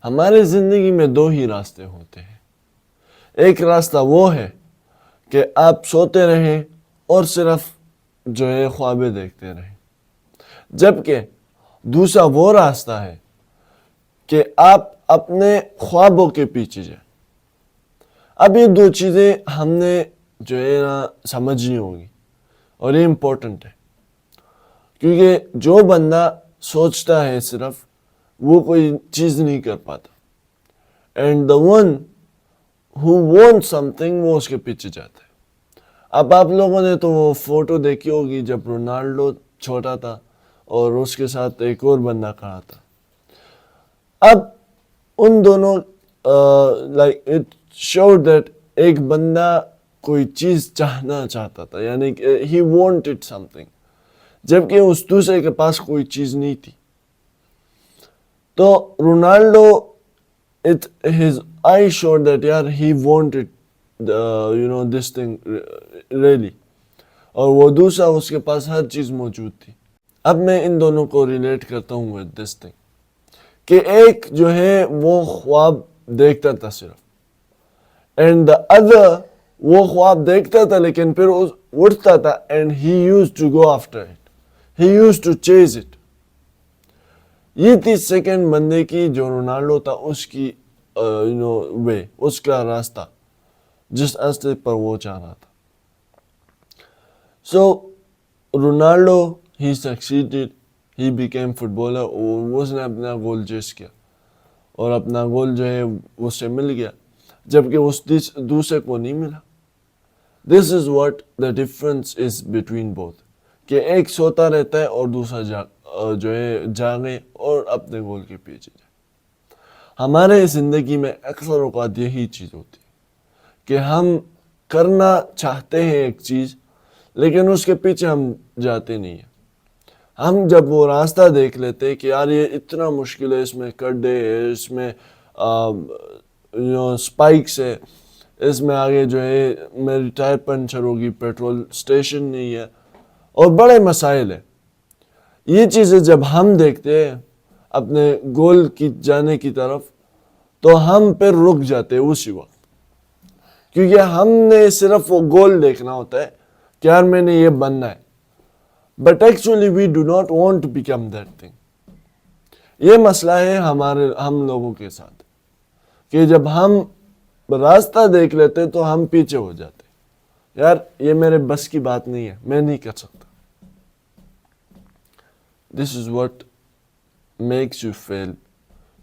ہمارے زندگی میں دو ہی راستے ہوتے ہیں. ایک راستہ وہ ہے کہ آپ سوتے رہیں اور صرف جو ہے خوابیں دیکھتے رہیں, جبکہ دوسرا وہ راستہ ہے کہ آپ اپنے خوابوں کے پیچھے جائیں. اب یہ دو چیزیں ہم نے جو ہے نا سمجھنی ہوگی, اور یہ امپورٹنٹ ہے, کیونکہ جو بندہ سوچتا ہے صرف وہ کوئی چیز نہیں کر پاتا, and the one who wants something وہ اس کے پیچھے جاتا ہے. اب آپ لوگوں نے تو وہ فوٹو دیکھی ہوگی جب رونالڈو چھوٹا تھا اور اس کے ساتھ ایک اور بندہ کھڑا تھا. اب ان دونوں like it showed that ایک بندہ کوئی چیز چاہنا چاہتا تھا, یعنی کہ he wanted something, جبکہ اس دوسرے کے پاس کوئی چیز نہیں تھی. تو Ronaldo his eyes showed that یار he wanted this thing really, اور وہ دوسرا اس کے پاس ہر چیز موجود تھی. اب میں ان دونوں کو ریلیٹ کرتا ہوں with this thing, کہ ایک جو ہے وہ خواب دیکھتا تھا صرف, and the other وہ خواب دیکھتا تھا لیکن پھر اٹھتا تھا and he used to go after it, he used to chase it. یہ تھی سیکنڈ بندے کی جو رونالڈو تھا اس کی وے, اس کا راستہ جس راستے پر وہ چاہ رہا تھا. So Ronaldo he succeeded, he became footballer, اور اس نے اپنا گول چیز کیا اور اپنا گول جو ہے اس سے مل گیا, جبکہ اس دوسرے کو نہیں ملا. This is what the difference is between both, کہ ایک سوتا رہتا ہے اور دوسرا جو ہے جاگے اور اپنے گول کے پیچھے جائے. ہمارے زندگی میں اکثر اوقات یہی چیز ہوتی ہے کہ ہم کرنا چاہتے ہیں ایک چیز لیکن اس کے پیچھے ہم جاتے نہیں ہیں. ہم جب وہ راستہ دیکھ لیتے کہ یار یہ اتنا مشکل ہے, اس میں گڈھے ہے, اس میں اسپائکس ہے, اس میں آگے جو ہے میری ٹائر پنچر ہوگی, پیٹرول سٹیشن نہیں ہے, اور بڑے مسائل ہیں. یہ چیزیں جب ہم دیکھتے ہیں اپنے گول کی جانے کی طرف تو ہم پھر رک جاتے ہیں اسی وقت, کیونکہ ہم نے صرف وہ گول دیکھنا ہوتا ہے کہ یار میں نے یہ بننا ہے, but actually we do not want to become that thing. یہ مسئلہ ہے ہم لوگوں کے ساتھ کہ جب ہم راستہ دیکھ لیتے تو ہم پیچھے ہو جاتے, یار یہ میرے بس کی بات نہیں ہے, میں نہیں کر سکتا. This is what makes you fail,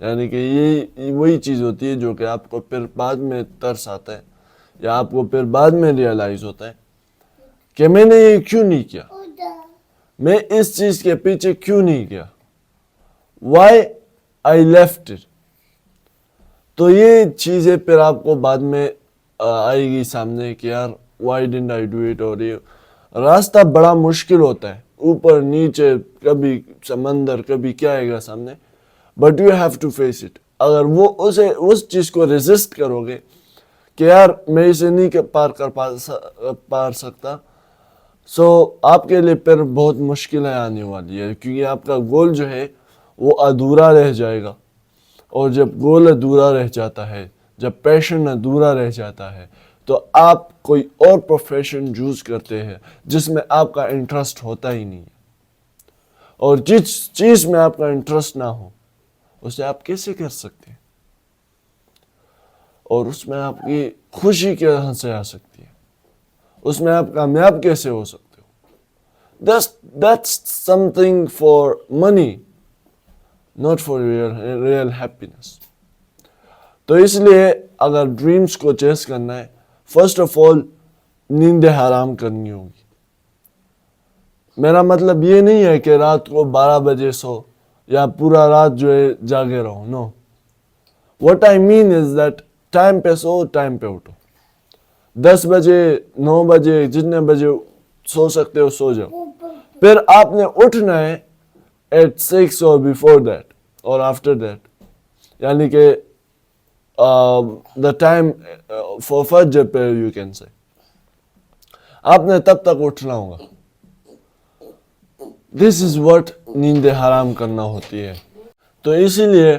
یعنی کہ یہ وہی چیز ہوتی ہے جو کہ آپ کو پھر بعد میں ترس آتا ہے یا آپ کو پھر بعد میں ریئلائز ہوتا ہے کہ میں نے یہ کیوں نہیں کیا, میں اس چیز کے پیچھے کیوں نہیں گیا, why I left it. تو یہ چیزیں پھر آپ کو بعد میں آئے گی سامنے کہ یار why didn't I do it, اور یہ راستہ بڑا مشکل ہوتا ہے, اوپر نیچے, کبھی سمندر, کبھی کیا آئے گا سامنے, but you have to face it. اگر وہ اس چیز کو ریزسٹ کرو گے کہ یار میں اسے نہیں پار سکتا, سو آپ کے لیے پھر بہت مشکلیں آنے والی ہے, کیونکہ آپ کا گول جو ہے وہ ادھورا رہ جائے گا. اور جب گول ادھورا رہ جاتا ہے, جب پیشن ادھورا رہ جاتا ہے, تو آپ کوئی اور پروفیشن چوز کرتے ہیں جس میں آپ کا انٹرسٹ ہوتا ہی نہیں ہے. اور جس چیز میں آپ کا انٹرسٹ نہ ہو اسے آپ کیسے کر سکتے ہیں, اور اس میں آپ کی خوشی کہاں سے آ سکتی ہے, اس میں آپ کامیاب کیسے ہو سکتے ہو. That's something for money, not for real happiness. تو اس لیے اگر ڈریمز کو چیس کرنا ہے, فرسٹ آف آل نیندیں حرام کرنی ہوگی. میرا مطلب یہ نہیں ہے کہ رات کو 12 بجے سو یا پورا رات جو ہے جاگے رہو, نو. What I mean is that time پہ سو, ٹائم پہ اٹھو. 10 بجے 9 بجے جتنے بجے سو سکتے ہو سو جاؤ. پھر آپ نے اٹھنا ہے at 6 or before that or after that, یعنی کہ the time for Fajr prayer you can say. آپ نے تب تک اٹھنا ہوگا. This is what نیند حرام کرنا ہوتی ہے. تو اسی لیے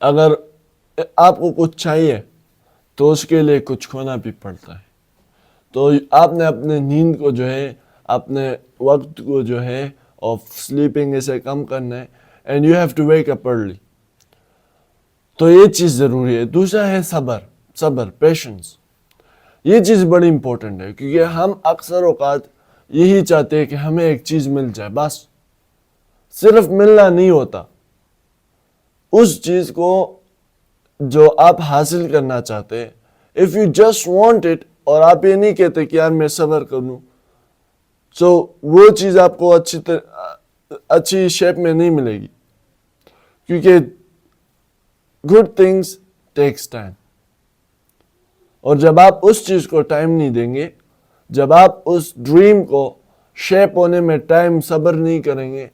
اگر آپ کو کچھ چاہیے تو اس کے لیے کچھ کھونا بھی پڑتا ہے. تو آپ نے اپنے نیند کو جو ہے, اپنے وقت کو جو ہے آف سلیپنگ اسے کم کرنا ہے. And you have to wake up early. تو یہ چیز ضروری ہے. دوسرا ہے صبر, پیشنس. یہ چیز بڑی امپورٹنٹ ہے, کیونکہ ہم اکثر اوقات یہی چاہتے ہیں کہ ہمیں ایک چیز مل جائے, بس صرف ملنا نہیں ہوتا. اس چیز کو جو آپ حاصل کرنا چاہتے ہیں, if you just want it, اور آپ یہ نہیں کہتے کہ یار میں صبر کروں, سو وہ چیز آپ کو اچھی شیپ میں نہیں ملے گی, کیونکہ گڈ تھنگس ٹیکس ٹائم. اور جب آپ اس چیز کو ٹائم نہیں دیں گے, جب آپ اس ڈریم کو شیپ ہونے میں ٹائم صبر نہیں کریں گے,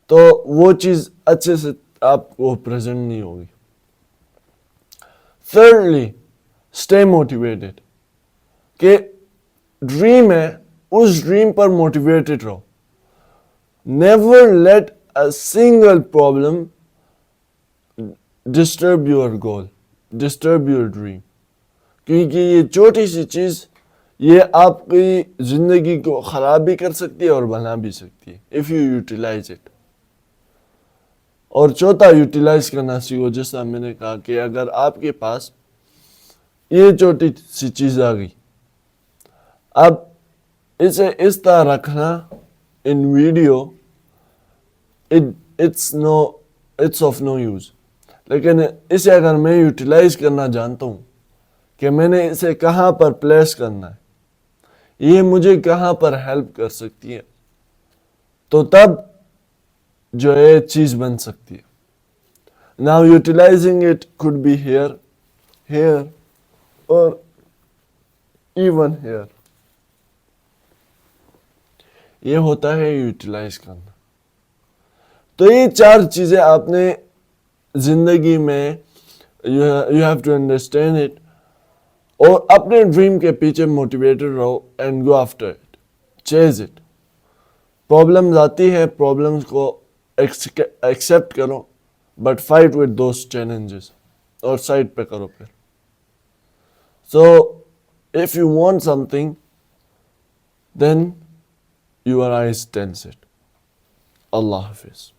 تو وہ چیز اچھے سے آپ کو پریزنٹ نہیں ہوگی. Thirdly, stay motivated. کہ ڈریم ہے, اس ڈریم پر موٹیویٹڈ رہو. Never let a single problem disturb your goal, disturb your dream. کیونکہ یہ چھوٹی سی چیز یہ آپ کی زندگی کو خراب بھی کر سکتی ہے اور بنا بھی سکتی ہے, if you utilize it. اور چوتھا, یوٹیلائز کرنا سیکھو. جیسا میں نے کہا کہ اگر آپ کے پاس یہ چھوٹی سی چیز آ گئی, اب اسے اس طرح رکھنا ان video, it's of no use. لیکن اسے اگر میں یوٹیلائز کرنا جانتا ہوں کہ میں نے اسے کہاں پر پلیس کرنا ہے, یہ مجھے کہاں پر ہیلپ کر سکتی ہے, تو تب جو ہے چیز بن سکتی ہے. Now utilizing it could be here, here, or even here. یہ ہوتا ہے یوٹیلائز کرنا. تو یہ چار چیزیں آپ نے زندگی میں you have to understand it, اور اپنے ڈریم کے پیچھے موٹیویٹڈ رہو and go after it, chase it. Problems آتی ہے, پرابلمز کو ایکسیپٹ کرو, but fight with those challenges, اور سائڈ پہ کرو پھر. So if you want something then your eyes tells it. اللہ حافظ.